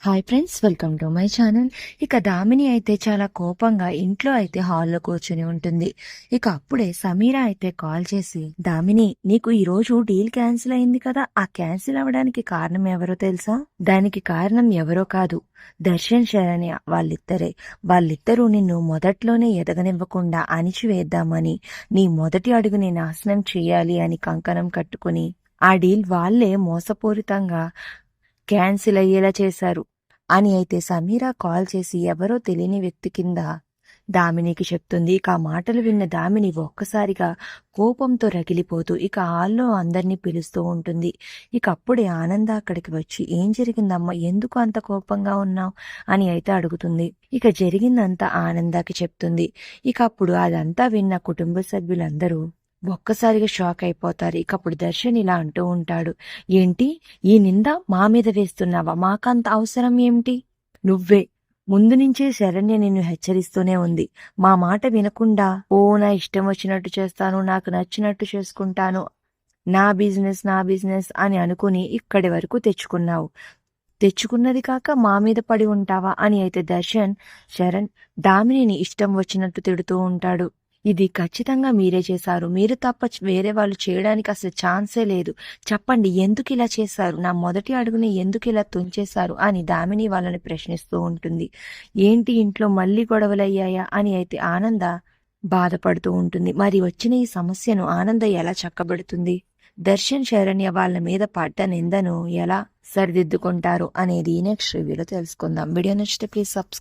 Hi friends, welcome to my channel. ఇక దామిని అయితే చాలా కోపంగా ఇంట్లో అయితే హాల్లో కూర్చుని ఉంటుంది. ఇక అప్పుడే సమీరా అయితే కాల్ చేసి, దామిని నీకు ఈ రోజు డీల్ క్యాన్సిల్ అయింది కదా, ఆ క్యాన్సిల్ అవ్వడానికి కారణం ఎవరో తెలుసా? దానికి కారణం ఎవరో కాదు, దర్శన్ శరణ్య వాళ్ళిద్దరూ నిన్ను మొదట్లోనే ఎదగనివ్వకుండా అణిచివేద్దామని, నీ మొదటి అడుగుని నాశనం చేయాలి అని కంకణం కట్టుకుని ఆ డీల్ వాళ్లే మోసపూరితంగా క్యాన్సిల్ అయ్యేలా చేశారు అని అయితే సమీరా కాల్ చేసి ఎవరో తెలియని వ్యక్తి కింద దామినికి చెప్తుంది. ఇక ఆ మాటలు విన్న దామిని ఒక్కసారిగా కోపంతో రగిలిపోతూ ఇక హాల్లో అందరినీ పిలుస్తూ ఉంటుంది. ఇక అప్పుడే ఆనంద అక్కడికి వచ్చి, ఏం జరిగిందమ్మా, ఎందుకు అంత కోపంగా ఉన్నావు అని అయితే అడుగుతుంది. ఇక జరిగిందంతా ఆనందకి చెప్తుంది. ఇక అప్పుడు అదంతా విన్న కుటుంబ సభ్యులందరూ ఒక్కసారిగా షాక్ అయిపోతారు. ఇక అప్పుడు దర్శన్ ఇలా అంటూ ఉంటాడు, ఏంటి ఈ నింద మా మీద వేస్తున్నావా? మాకంత అవసరం ఏమిటి? నువ్వే ముందు నుంచే శరణ్య నిన్ను హెచ్చరిస్తూనే ఉంది. మా మాట వినకుండా, నా ఇష్టం వచ్చినట్టు చేస్తాను, నాకు నచ్చినట్టు చేసుకుంటాను, నా బిజినెస్ అని అనుకుని ఇక్కడి వరకు తెచ్చుకున్నది కాక మా మీద పడి ఉంటావా అని అయితే శరణ్ దామినిని ఇష్టం వచ్చినట్టు తిడుతూ ఉంటాడు. ఇది ఖచ్చితంగా మీరే చేశారు, మీరు తప్ప వేరే వాళ్ళు చేయడానికి అసలు ఛాన్సే లేదు, చెప్పండి ఎందుకు ఇలా చేశారు, నా మొదటి అడుగుని ఎందుకు ఇలా తుంచేశారు అని దామిని వాళ్ళని ప్రశ్నిస్తూ ఉంటుంది. ఏంటి ఇంట్లో మళ్ళీ గొడవలయ్యాయా అని అయితే ఆనంద బాధపడుతూ ఉంటుంది. మరి వచ్చిన ఈ సమస్యను ఆనంద ఎలా చక్కబెడుతుంది? దర్శన్ శరణ్య వాళ్ళ మీద పడ్డ నిందను ఎలా సరిదిద్దుకుంటారు అనేది నెక్స్ట్ రివ్యూలో తెలుసుకుందాం. వీడియో నచ్చితే ప్లీజ్ సబ్స్క్రైబ్.